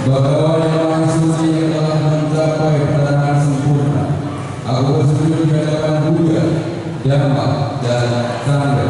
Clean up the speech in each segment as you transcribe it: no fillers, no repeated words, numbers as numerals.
bahwa yang Maha Suci yang telah mencapai penerangan sempurna, aku bersujud di hadapan Buddha, Dhamma, dan Sangha.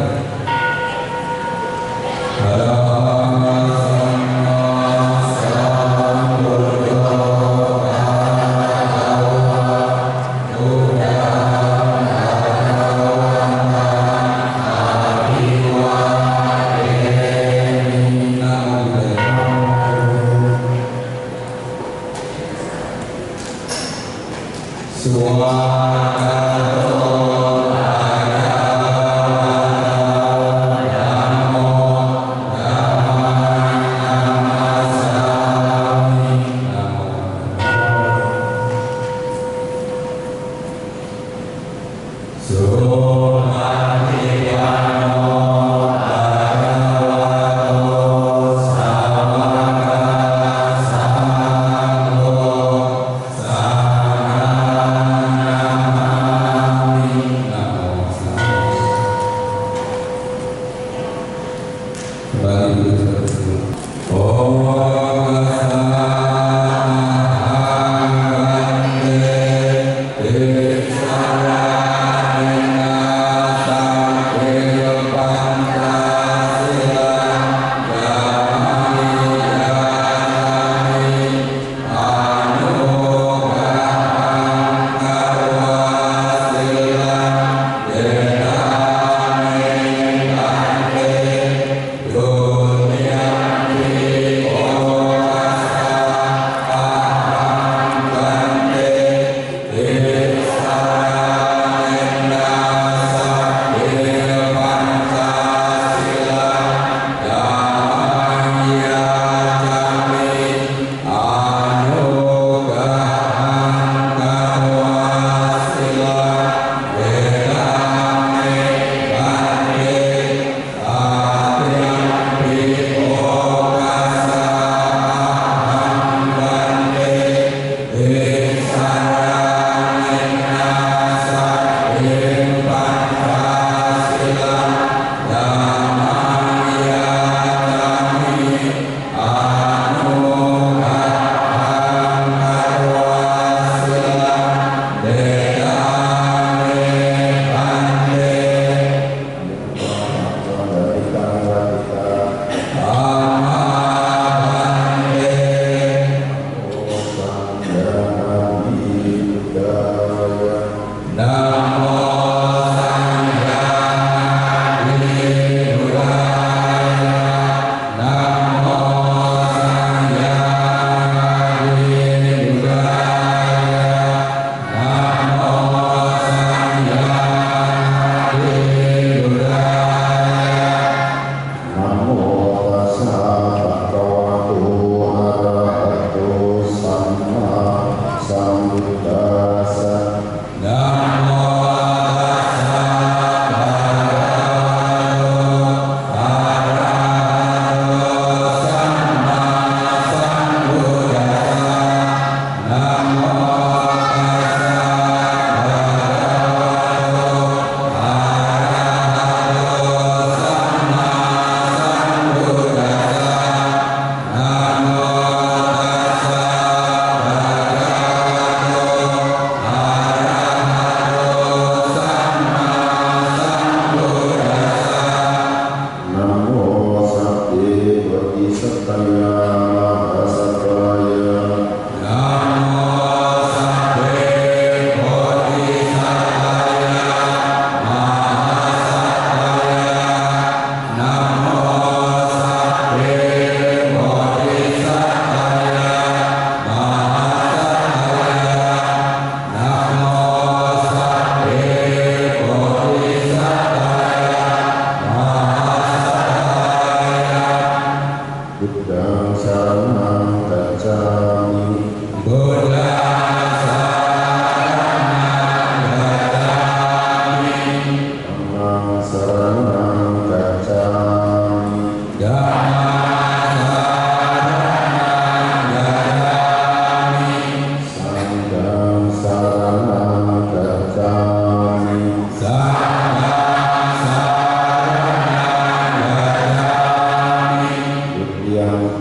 Yang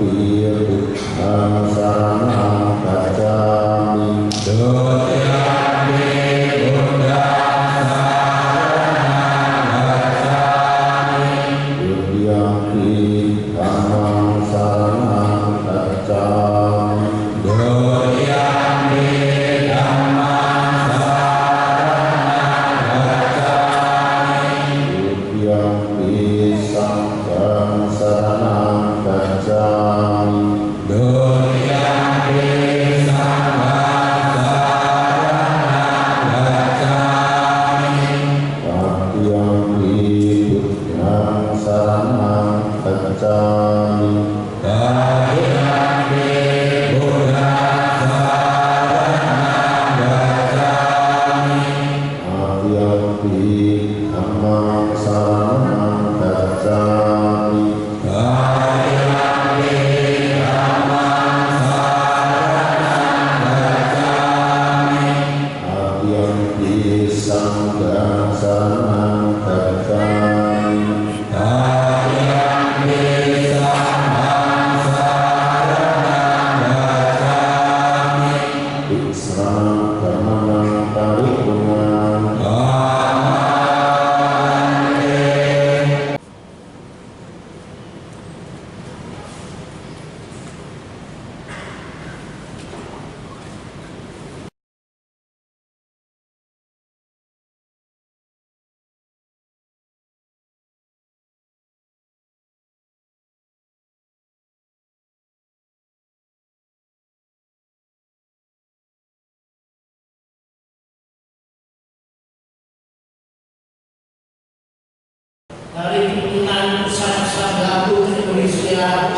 Dari pimpinan Pusat Gabung Indonesia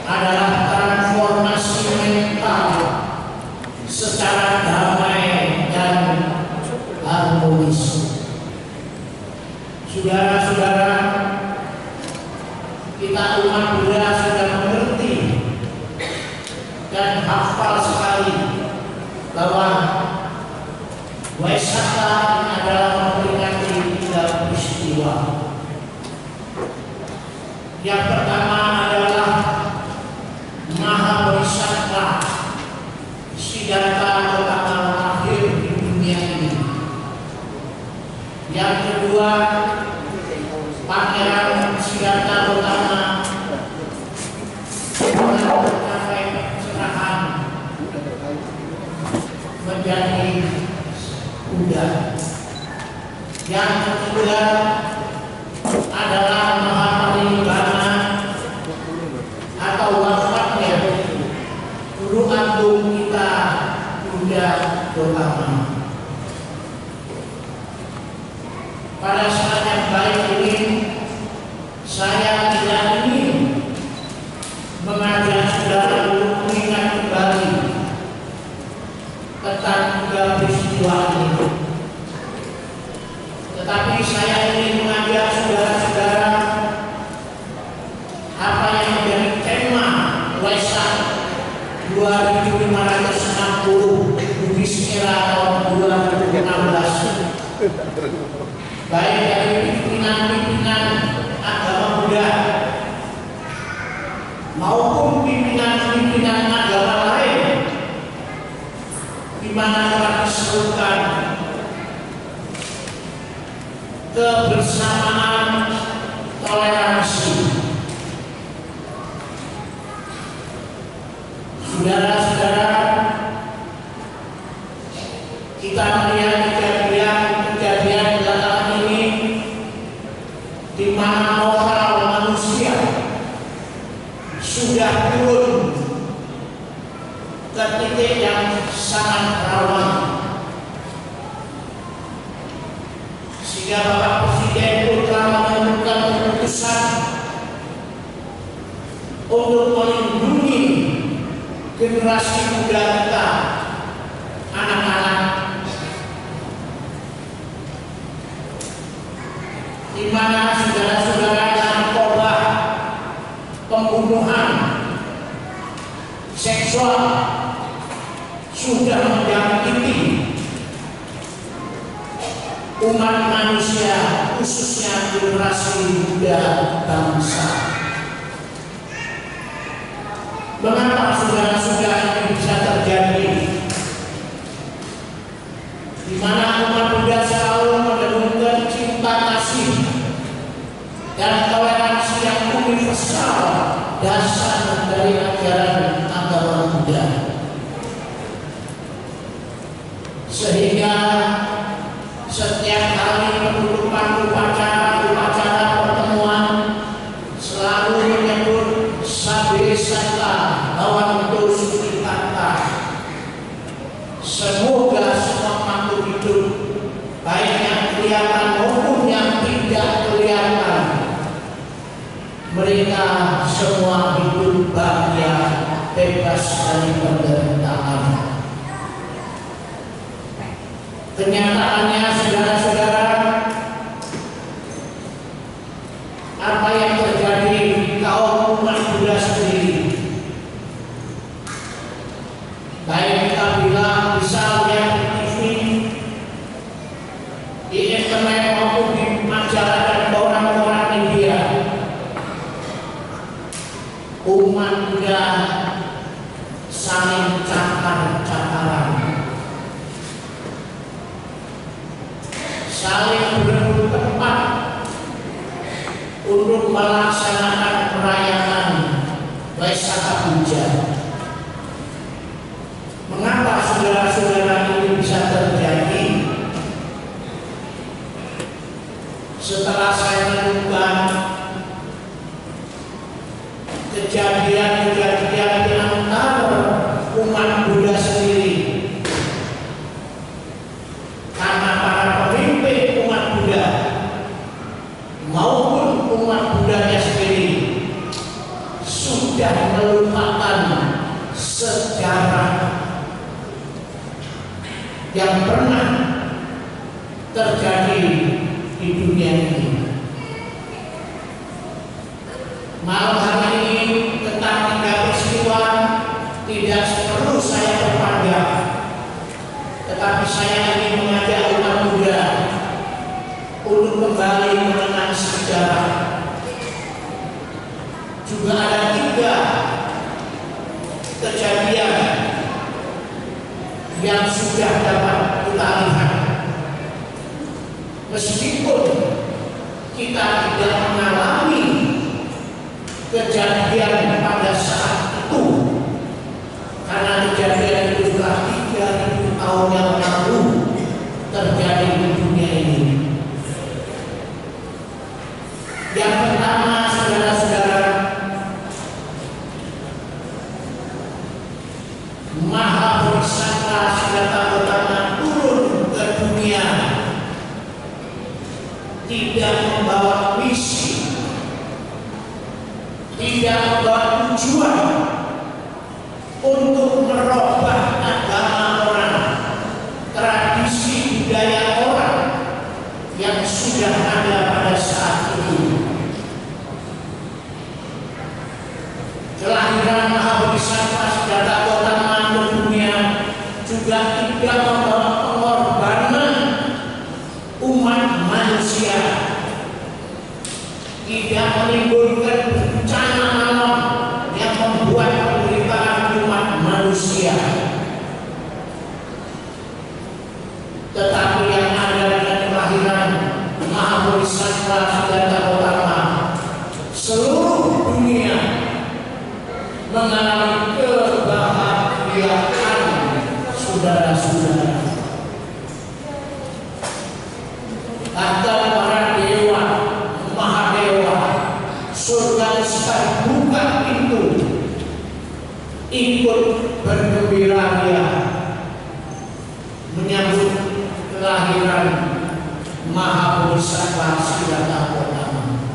adalah transformasi mental secara damai dan harmonis. Saudara-saudara, kita umat Buddha sudah mengerti dan hafal sekali bahwa Waisakha ini adalah memperingati 3 peristiwa. Yang pertama adalah Maha Bodhisattva Siddhartha pertama lahir di dunia ini. Yang kedua, Pangeran Siddhartha pertama mencapai pencerahan menjadi Buddha. Yang ketiga adalah Mahaparinibbana atau wafatnya Guru Agung kita Buddha Gautama. Pada saat yang baik ini saya tidak ingin mengajak saudara untuk mengingat kembali tentang 3 peristiwa ini. Tetapi saya ingin mengajak saudara-saudara apa yang menjadi tema Waisak 2560 Buddhis Era tahun 2016, baik dari pimpinan-pimpinan agama Buddha maupun pimpinan-pimpinan agama lain, di mana telah disebutkan kebersamaan, toleransi. Saudara-saudara, kita melihat kejadian belakangan ini di mana moral manusia sudah turun ke titik yang sangat rawan, sehingga Bapak Presiden pun telah menentukan keputusan untuk melindungi generasi muda kita, anak-anak, di mana saudara-saudara narkoba, pembunuhan, seksual sudah menjangkiti umat manusia, khususnya generasi muda bangsa. Mengapa saudara-saudara ini bisa terjadi? Di mana umat Buddha selalu menemukan cinta kasih dan toleransi yang universal, dasar dari ajaran agama Buddha. Sehingga setiap kali penutupan upacara pertemuan selalu menyebut Sabbe Santa Bhavantu Sukhita. Semoga semua makhluk hidup, baik yang kelihatan maupun yang tidak kelihatan, mereka semua hidup bahagia, bebas dari penderitaan. Kenyataannya saudara-saudara, apa yang terjadi di kaum umat Buddha sendiri, baik kita bilang misalnya di TV, di internet maupun di majalah dan koran-koran media, umat Buddha saling cakar-cakaran, saling berebut tempat untuk melaksanakan perayaan Vaisakha Puja. Mengapa saudara-saudara ini bisa terjadi? Setelah saya menemukan kejadian-kejadian di antara umat Buddha sendiri, karena para pemimpin umat Buddha maupun umat Buddhanya sendiri sudah melupakan sejarah yang pernah terjadi di dunia ini. Malam hari ini tentang 3 peristiwa tidak perlu saya perpanjang, tetapi saya ingin mengajak umat Buddha untuk kembali mengenang sejarah. Juga ada 3 kejadian yang sudah dapat kita lihat. Meskipun kita tidak mengalami kejadian pada saat itu, karena kejadian itu sudah 3.000 tahun yang lalu terjadi di dunia ini. Yang pertama, saudara-saudara, Mahabodhisattva Siddhartha Gautama turun ke dunia tidak membawa misi, tidak membawa tujuan untuk merubah agama orang, tradisi budaya orang yang sudah ada pada saat itu. Kelahiran Mahabodhisattva Siddhartha Gautama ke dunia juga tidak membawa pengorbanan umat manusia, tidak menimbulkan bencana alam yang membuat penderitaan umat manusia. Tetapi yang ada dengan kelahiran Mahabodhisattva Siddhartha Gautama, seluruh dunia mengalami kebahagiaan, saudara-saudara. Bahkan para dewa, mahadewa, surga buka pintu, ikut bergembira menyambut kelahiran Mahabodhisattva Siddhartha Gautama.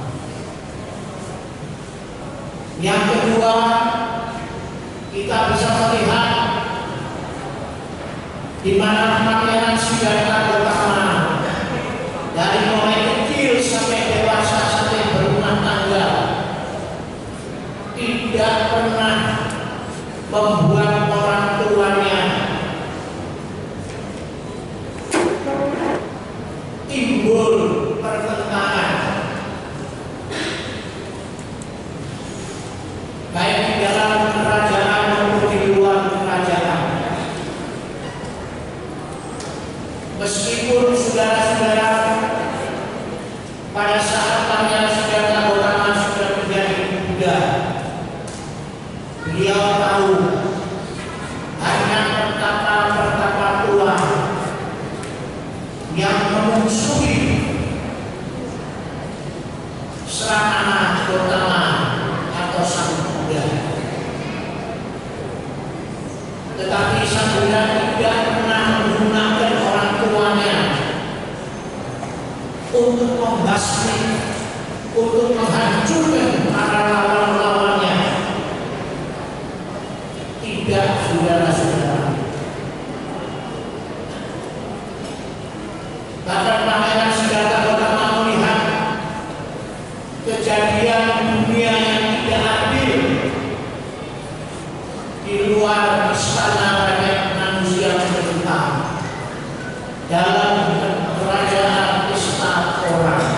Yang kedua, kita bisa melihat di mana Pangeran Siddhartha Gautama dari mulai kecil sampai dewasa sampai berumah tangga tidak pernah membuat orang tuanya timbul pertentangan, baik di dalam kerajaan beliau tahu hanya pertapa tua yang memusuhi serangan utama atau sang Buddha. Tetapi sang Buddha tidak pernah menggunakan orang tuanya untuk membasmi, untuk menghancurkan para lawan-lawannya. Tidak, saudara-saudara. Bahkan Pangeran Siddhartha Gautama melihat kejadian dunia yang tidak adil di luar istana rakyat manusia menderita dalam kerajaan istana orang.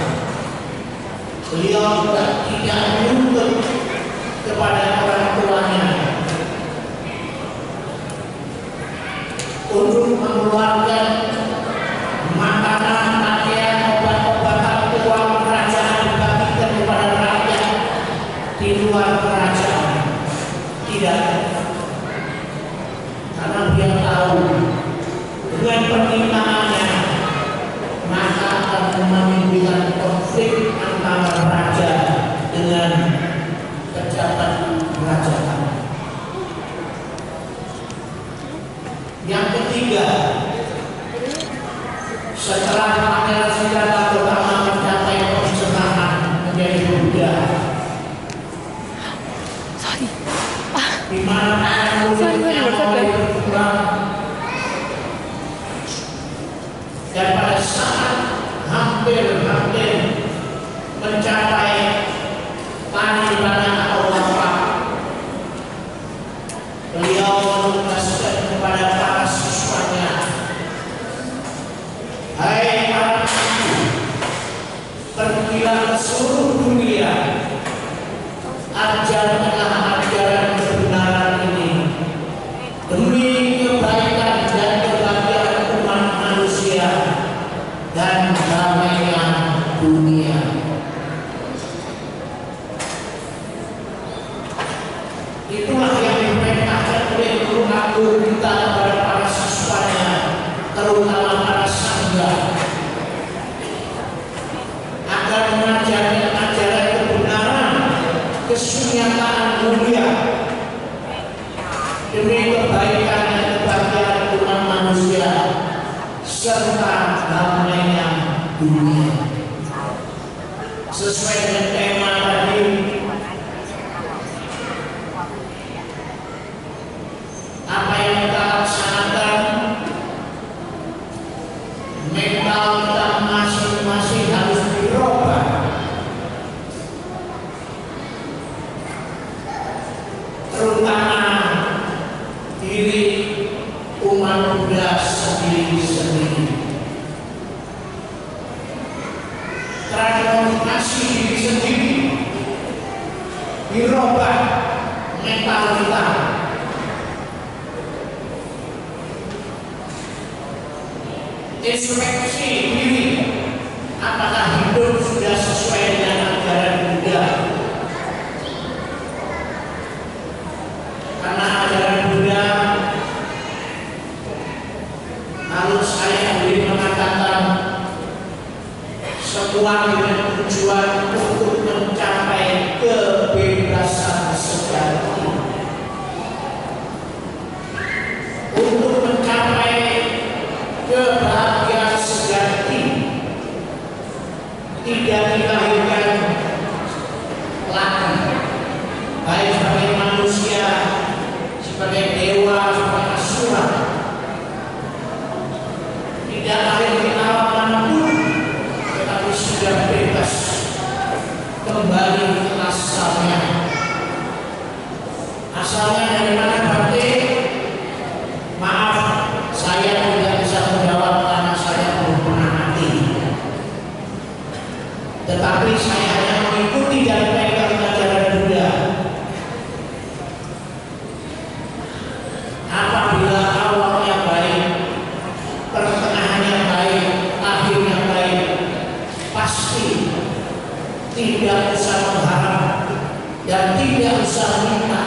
Beliau tidak menuntut kepada orang tuanya untuk mengeluarkan makanan, pakaian, obat-obatan, uang kerajaan dibagikan kepada rakyat di luar kerajaan. Tidak, karena dia tahu dengan permintaannya maka akan menimbulkan konflik antara raja dengan pejabat kerajaan. Yang ketiga, setelah Pangeran Siddhartha Gautama mencapai pencerahan menjadi Buddha, di mana mulutnya mulai berkurang, dan pada saat hampir mencapai paripurna atau wafat, beliau menugaskan kepada para siswanya, "Hai para ibu, pergilah ke seluruh dunia, ajarkanlah ajaran kebenaran ini demi kebaikan dan kebahagiaan umat manusia dan damainya dunia." Itulah yang diperintahkan oleh guru agung kita kepada para siswanya, terutama para sangga, agar mengajarkan ajaran kebenaran, kesunyatan mulia demi kebaikan dan kebahagiaan umat manusia serta damainya dunia. Sesuai dengan tema tadi, apa yang kita laksanakan, mental kita masing-masing harus dirubah. Terutama diri umat Buddha sendiri-sendiri. Transformasi diri sendiri, dirubah mental kita. Introspeksi diri, apakah hidup sudah sesuai dengan ajaran Buddha? Karena ajaran Buddha, harus saya boleh mengatakan, semua dengan tujuan untuk mencapai kebebasan sejati, untuk mencapai kebahagiaan sejati, tidak dilahirkan lagi baik sebagai manusia, sebagai dewa, sebagai asura, tidak lahir di alam manapun, tetapi sudah bebas kembali ke asalnya. Asalnya dari mana berarti? Maaf, saya tidak bisa menjawab karena saya belum pernah mati. Tetapi saya hanya mengikuti dan memegang ajaran Buddha. Apabila awalnya baik, pertengahannya baik, akhirnya baik, pasti tidak usah mengharap dan tidak usah minta.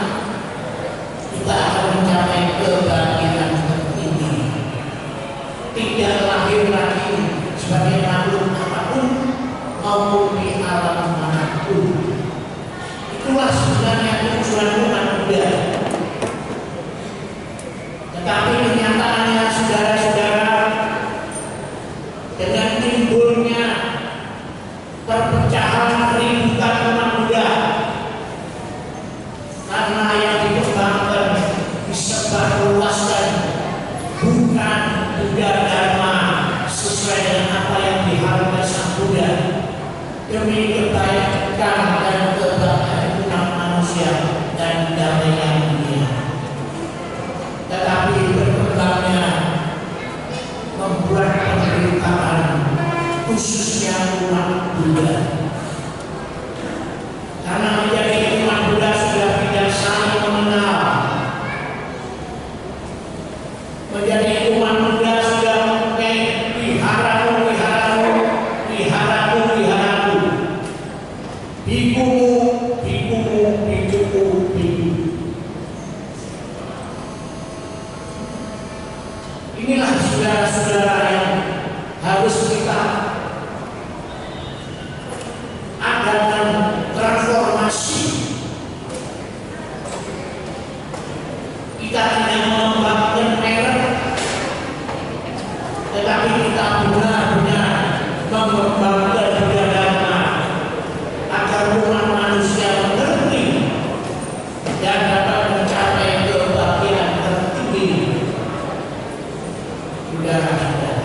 kita tidak mengembangkan merek, tetapi kita benar-benar mengembangkan budaya agar umat manusia mengerti dan dapat mencapai kebahagiaan tertinggi. Saudara-saudara,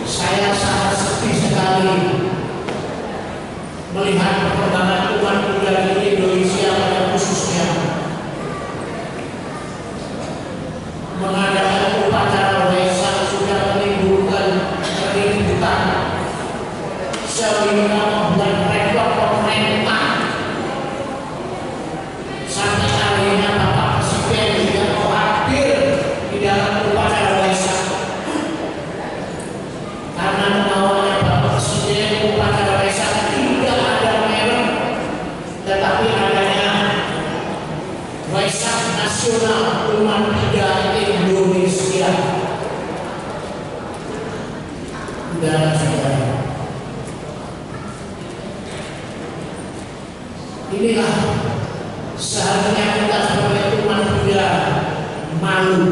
saya sangat sedih sekali melihat perkembangan umat Buddha di Indonesia pada khususnya mengadakan upacara Waisak sudah menimbulkan keributan sehingga membuat repot pemerintah sampai akhirnya Bapak Presiden tidak mau hadir di dalam upacara Waisak karena mengawalnya Bapak Presiden upacara Waisak tidak ada merek, tetapi adanya Waisak Nasional Umat Buddha Indonesia. Saudara-saudara, inilah seharusnya kita sebagai umat Buddha malu.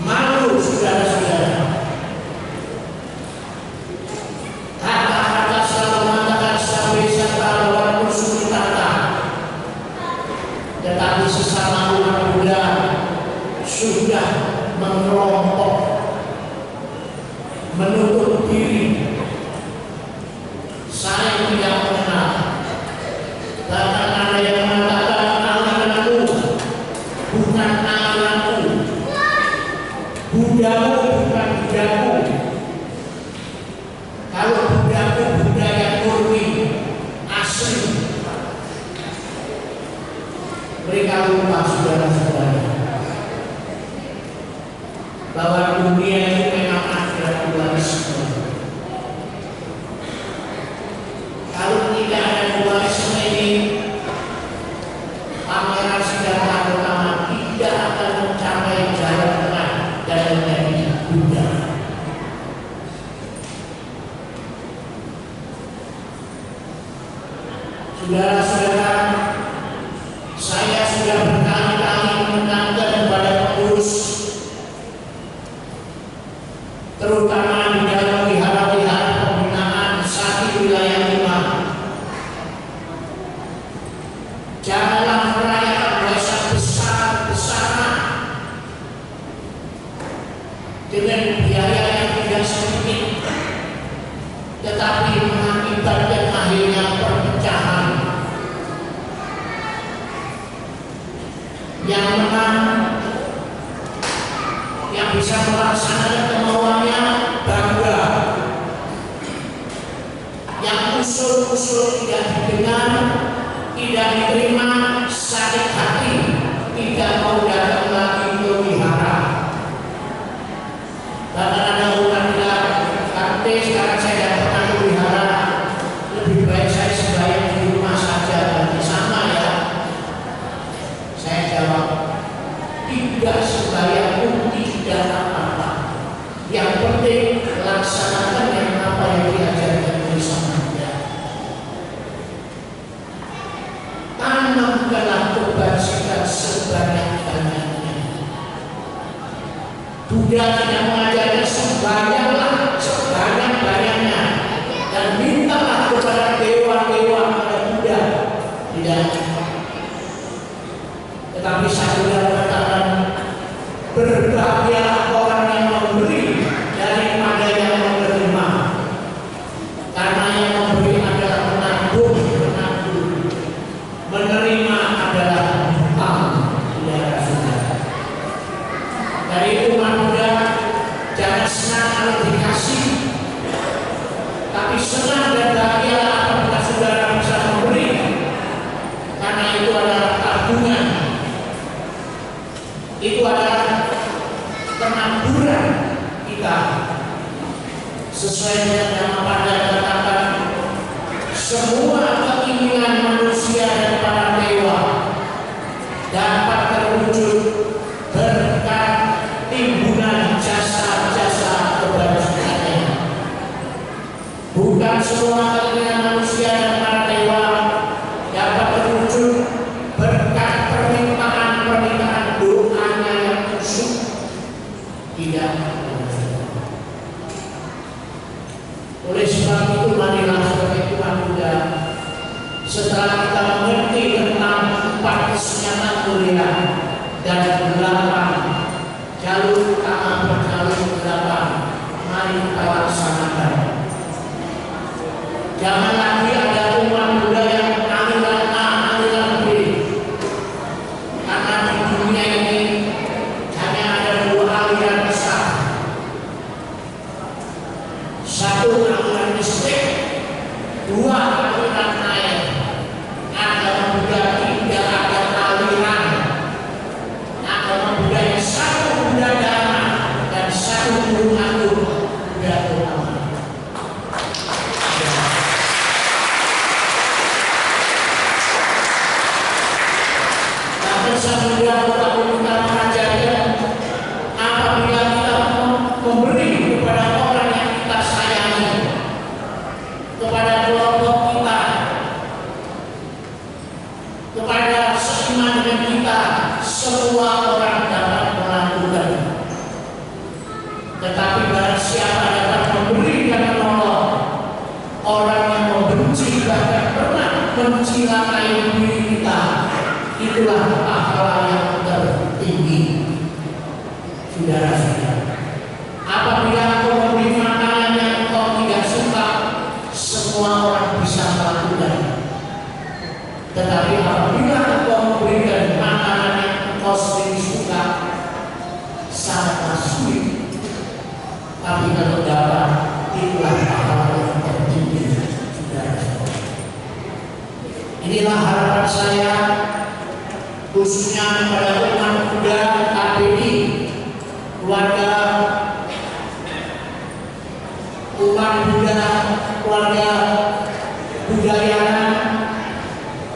Malu, saudara-saudara. Kata-kata selalu mengatakan sampai sakawan musuh kata, tetapi sesama umat Buddha sudah mengelompok, menutup diri. Saya tidak mengenal. Bahkan ada yang mengatakan aliranku bukan aliranku, Buddhamu bukan Buddhaku. Kalau Buddhaku Buddha yang murni, asli. Mereka lupa, saudara-saudara, bahwa dunia ini memang ada dualisme. Kalau tidak ada dualisme ini, Pangeran Siddhartha Gautama tidak akan mencapai jalan tengah dan menjadi Buddha. Saudara-saudara, saya sudah berkali-kali menekankan kepada pengurus, terutama di dalam wihara-wihara pembinaan Sati Wilayah 5, janganlah merayakan Waisak besar-besaran dengan biaya yang tidak sedikit, tetapi mengakibatkan akhirnya perpecahan. Yang menang, yang bisa melaksanakan kemauannya bangga, yang usul-usul tidak didengar, tidak diterima, sakit hati, tidak mau datang lagi ke wihara. Bahkan ada orang bilang, "Kante, sekarang saya tidak pernah ke wihara, lebih baik saya sembahyang di rumah saja." Berarti sama ya. Saya jawab, tidak sembahyang pun tidak apa-apa. Yang penting laksanakan yang apa yang diajarkan oleh Sang Buddha. Tanamkanlah kebajikan sebanyak-banyaknya. Buddha tidak mengajarkan sembahyanglah sebanyak-banyaknya dan mintalah kepada dewa-dewa kepada Buddha. Tidak. Tetapi saya mengatakan berbahagialah orang yang memberi daripada yang menerima, karena yang memberi adalah menabung, menerima adalah hutang. Saudara-saudara, dari umat Buddha jangan senang kalau dikasih, tapi senang dan bahagialah apabila saudara bisa memberi, karena itu adalah tabungan. Itu adalah penampuran kita. Sesuai dengan yang Anda katakan, semua keinginan manusia dan para dewa dapat terwujud berkat timbunan jasa-jasa kebajikannya. Bukan semua keinginan manusia dan para dewa dapat terwujud setelah kita mengerti tentang 4 kenyataan mulia dan 8 jalur utama berjalur 8, mari kita laksanakan. Jangan lagi ada umat Buddha yang aliran A, aliran B. Karena di dunia ini hanya ada 2 aliran besar. Satu aliran listrik, 2 aliran air. Agama Buddha tidak ada aliran. Agama Buddha yang satu Buddha Dharma dan satu Guru Agung Buddha Utama. Namun Buddha Utama mengajarkan apabila kita memberi kepada orang yang kita sayangi, kepada kelompok kita, kepada seiman dengan kita, semua orang dapat melakukan. Tetapi barang siapa dapat memberi dan menolong orang yang membenci bahkan pernah mencelakai diri kita, itulah pahala yang tertinggi. Saudara-saudara, apabila engkau memberi makanan yang engkau tidak suka, semua orang bisa melakukan. Tetapi apabila engkau memberikan makanan yang engkau sendiri suka, sangatlah sulit. Tapi kalau dapat, itulah pahala yang tertinggi. Saudara-saudara, inilah harapan saya khususnya kepada umat Buddha KBI, keluarga umat Buddha, keluarga Buddhayana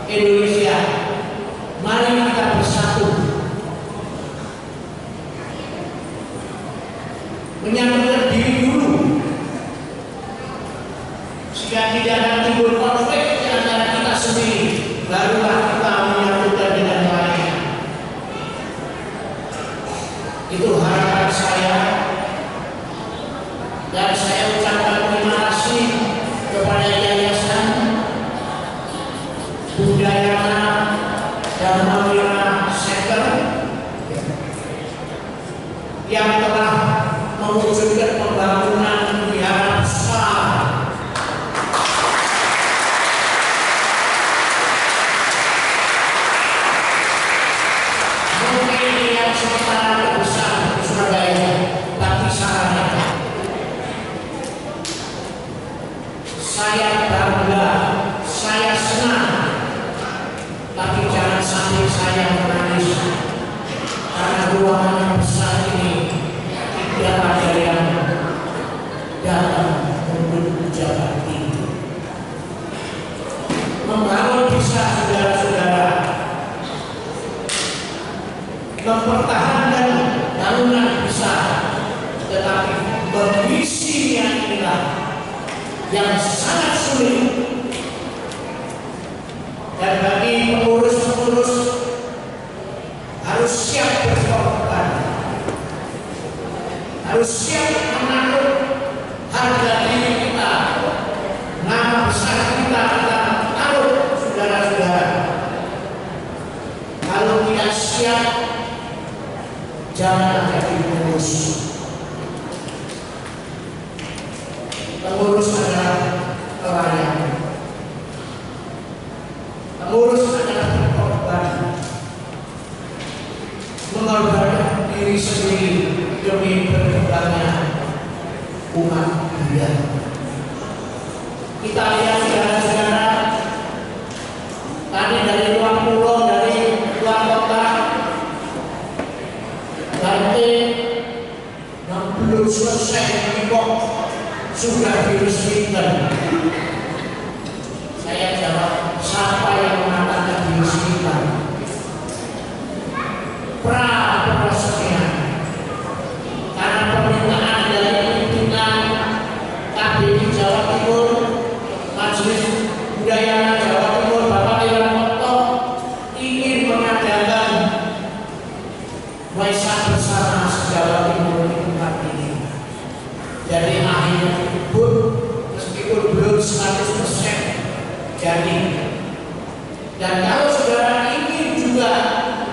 Indonesia. Mari kita bersatu menyatukan diri dulu, jika tidak akan timbul konflik di antara kita sendiri, barulah kita menyatukan dengan lain. Itu harapan saya, dan saya ucapkan terima kasih kepada Yayasan Buddhayana Dharmawira Center yang telah mewujudkan pembangunan wihara besar. Mungkin yang sementara besar di Surabaya, tapi sarannya saya bangga, saya senang, tapi jangan sampai saya menangis karena ruangan yang besar ini tidak ada yang datang untuk pejabat tinggi. Membangun bisa, saudara-saudara, mempertahankan bangunan bisa, tetapi mengisinya inilah yang sangat sulit. Dan bagi pengurus-pengurus harus siap berkorban, harus siap menaruh harga diri kita, nama besar kita taruh, saudara-saudara. Kalau tidak siap, jangan jadi pengurus. Pengurus adalah pelayan. Pengurus adalah berkorban, mengorbankan diri sendiri demi berkembangnya umat Buddha. Kita lihat, saudara-saudara, tadi dari luar pulau, dari luar kota, Bante yang belum selesai dibok sudah diresmikan. Saya jawab, siapa yang mengatakan diresmikan? Pra-peresmian. Karena permintaan dari pimpinan KBI Jawa Timur, Majelis Budaya Jawa Timur, Bapak Wiranto, ingin mengadakan Waisak bersama Jawa Timur di tempat ini. Jadi akhirnya meskipun belum Dan kalau saudara ingin juga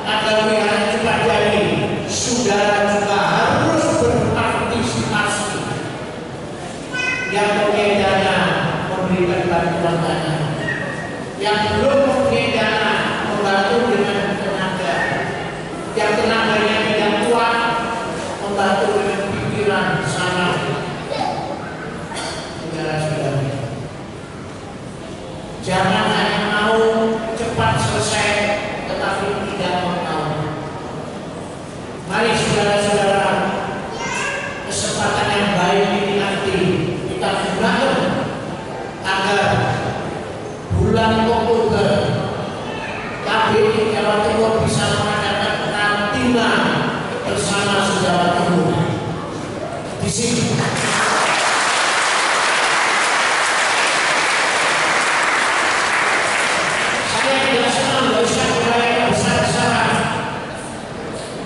agar wihara cepat jadi, saudara juga harus berpartisipasi. Yang punya dana memberikan bantuan dana, yang belum mempunyai dana membantu dengan tenaga, yang tenaganya tidak kuat membantu dengan pikiran sama. Saudara-saudara, jangan hanya mau cepat selesai tetapi tidak mau tahu. Mari saudara-saudara, kesempatan yang baik ini nanti kita gunakan agar bulan Oktober KBRI Jawa Timur bisa mengadakan karantina bersama Jawa Timur di sini. Saya tidak senang bisa merayakan besar-besaran,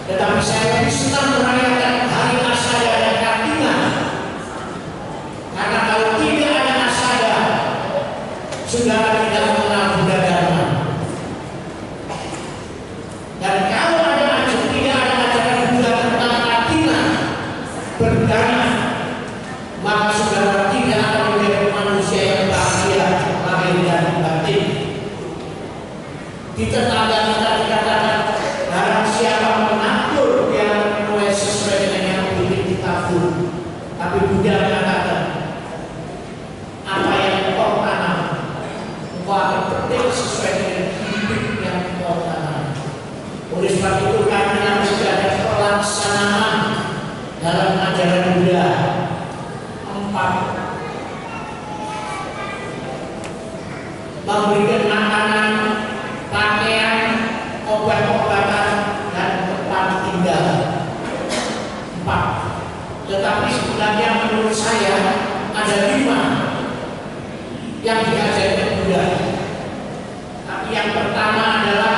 tetapi saya lebih senang merayakan hari Asada dan Kartina. Karena kalau tidak ada Asada, saudara tidak mengenal Buddha Dharma. Dan kalau tidak ada ajaran Buddha tentang Kartina berdana, maka saudara tidak akan menjadi manusia yang bahagia lahir dan batin. Di tetangga kita dikatakan, barang siapa menabur dia menuai sesuai dengan yang ingin ditabur. Tapi Buddha mengatakan, apa yang kau tanam, kau akan petik sesuai dengan bibit yang kau tanam. Oleh sebab itu kami harus ada pelaksanaan dalam ajaran Buddha. 4. Memberikan makanan, pakaian, obat-obatan, dan tempat tinggal. 4. Tetapi sebenarnya menurut saya ada 5 yang diajarkan Buddha. Tapi yang pertama adalah,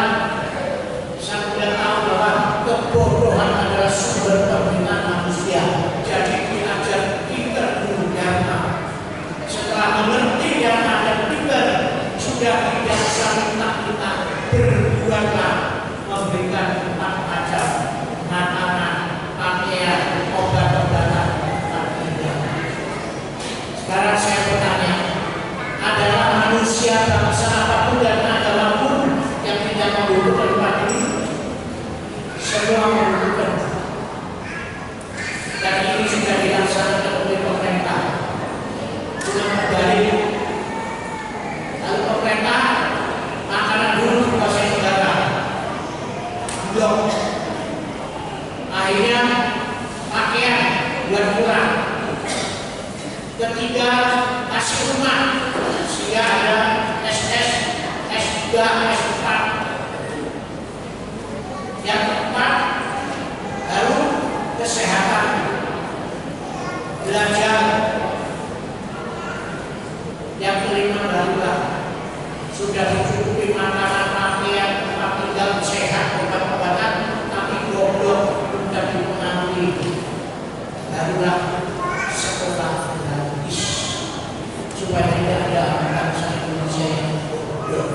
saya sudah tahu bahwa kebodohan adalah sumber pembinaan manusia. Jadi diajar pinter dulu dharma. Setelah mengerti dharma dan pinter, sudah tidak usah minta-minta, berbuatlah, memberikan tempat ajar, makanan, pakaian, obat-obatan, tempat tinggal. Sekarang saya bertanya, adalah manusia bangsa apapun dan agama pun yang tidak membutuhkan tempat ini? Semua membutuhkan. Dan ini sudah dilaksanakan oleh pemerintah. Cuma kembali, lalu pemerintah makanan dulu dikuasai negara. Blok. Akhirnya pakaian buat kurang. Ketiga, kasih rumah sehingga ada SS, S3, S4. Yang keempat, baru kesehatan, belajar. Yang kelima, barulah sudah dicukupi makanan, pakaian, tempat tinggal, sehat, obat-obatan, tapi goblok sudah dipengaruhi. Barulah sekolah gratis supaya tidak ada bangsa Indonesia yang bodoh.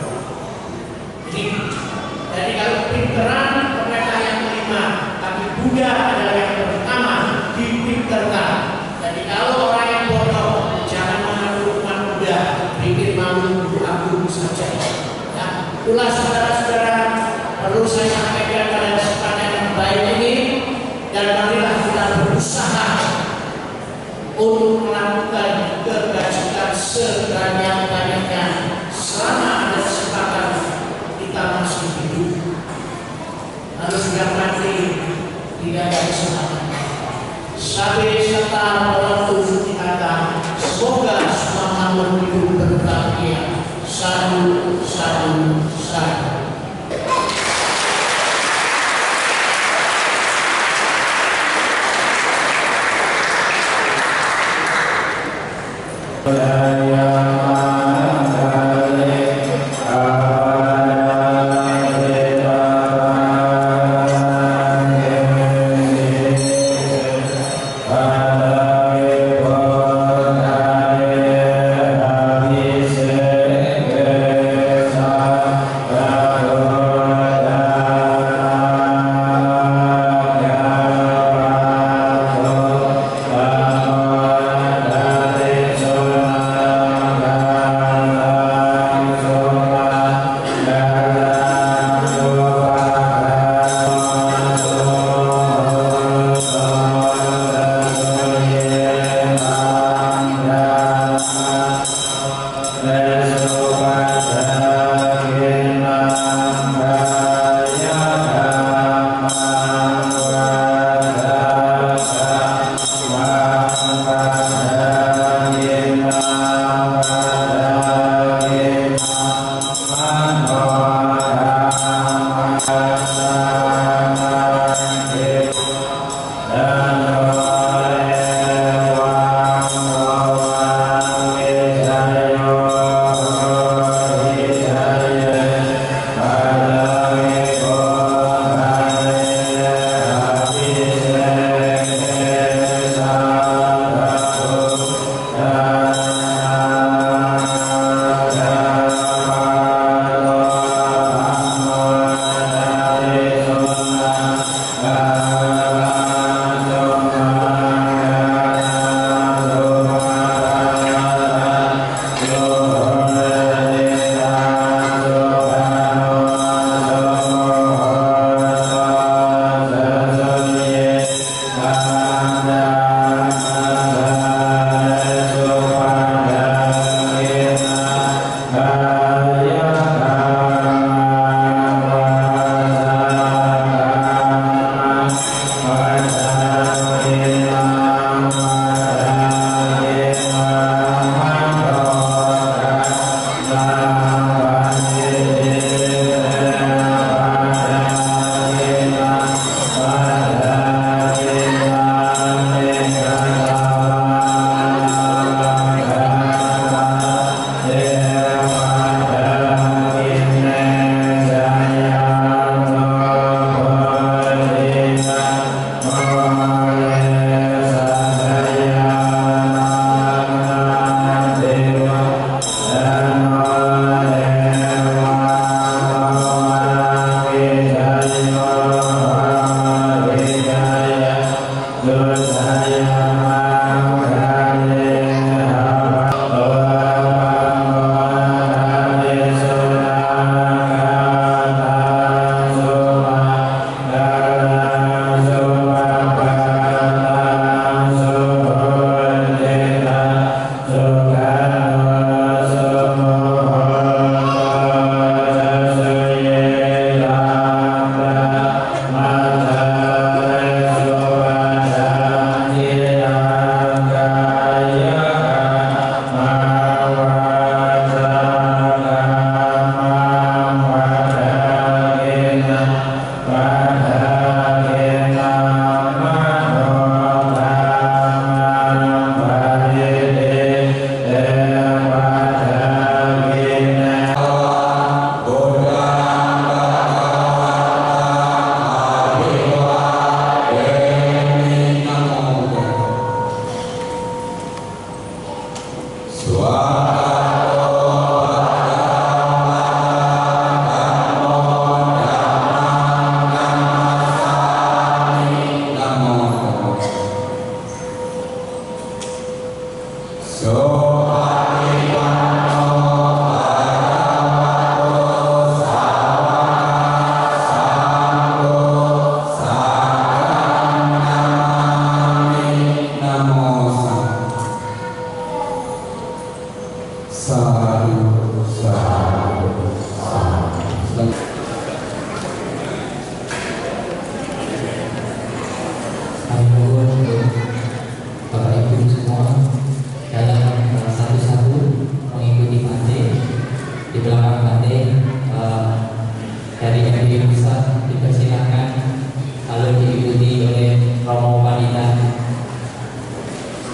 Jadi kalau pinteran pemerintah yang kelima, tapi Buddha adalah yang pertama, dipinterkan. Jadi kalau orang yang bodoh, jangan mengaku umat Buddha, bikin malu aku saja. Nah, itulah saudara-saudara, perlu saya sampaikan pada kesempatan yang baik ini, dan marilah kita berusaha untuk melakukan kebajikan sebanyak-banyaknya selama ada kesempatan kita masih hidup. Lalu sudah mati, tidak ada kesempatan. Sampai serta waktu kata, semoga semua makhluk hidup berbahagia. Sadu, sadu, sadu.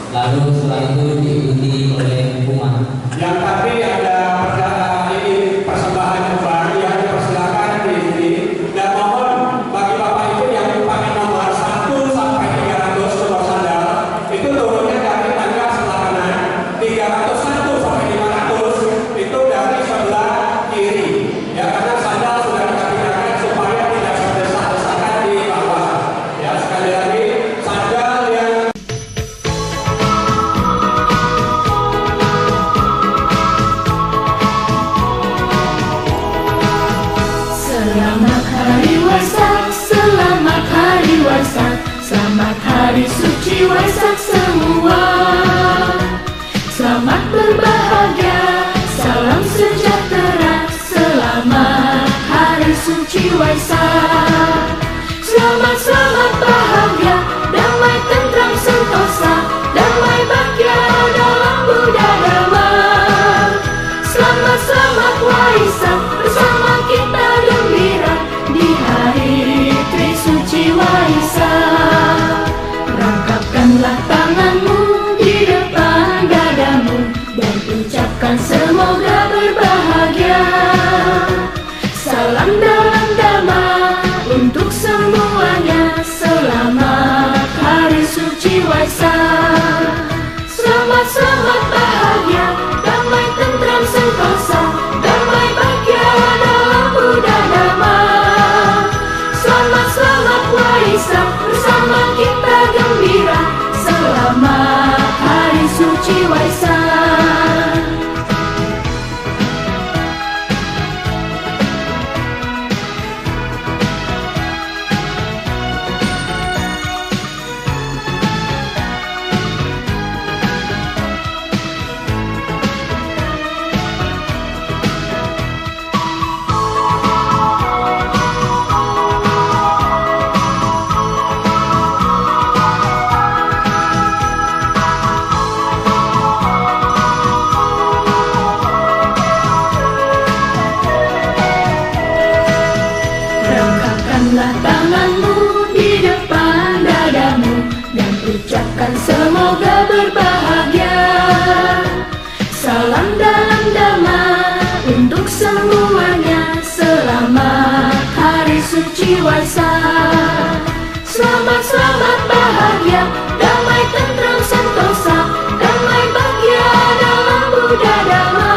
Lalu setelah itu diikuti oleh umat. Yang tadi ada ini persembahan kembali yang dipersilakan di sini, dan mohon bagi bapak ibu yang pakai nomor 1 sampai 300 nomor sandal itu turunnya dari tangga sebelah kanan, 301 sampai 500 itu dari sebelah kiri. Ya, karena sandal sudah dikatakan supaya tidak terdesak-desakan di bawah. Ya, sekali lagi sandal yang Salam dalam damai untuk semuanya. Selamat Hari Suci Waisak. Selamat bahagia, damai tentram sentosa, damai bahagia dalam Buddha Dhamma. Selamat Waisak, bersama kita gembira. Selamat Hari Suci Waisak. Rangkapkanlah tanganmu di depan dadamu dan ucapkan semoga berbahagia. Salam dalam damai untuk semuanya. Selamat Hari Suci Waisak. Selamat bahagia, damai tentram sentosa, damai bahagia dalam Buddha Dhamma.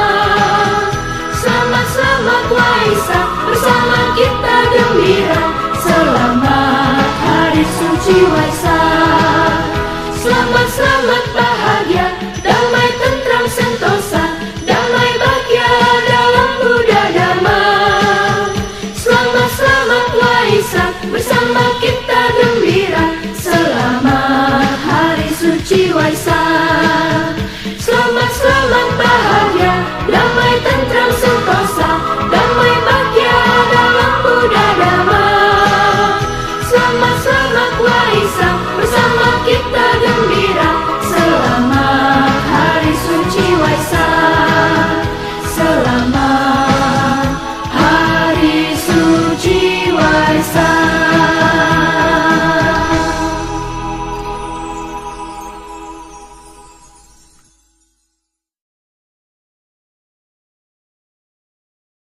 Selamat Waisak, bersama kita gembira. Selamat Hari Suci Waisak. Selamat bahagia, damai tentram sentosa, damai bahagia dalam Buddha Dhamma. Selamat Waisak, bersama kita gembira. Selamat Hari Suci Waisak. Selamat bahagia, damai tentram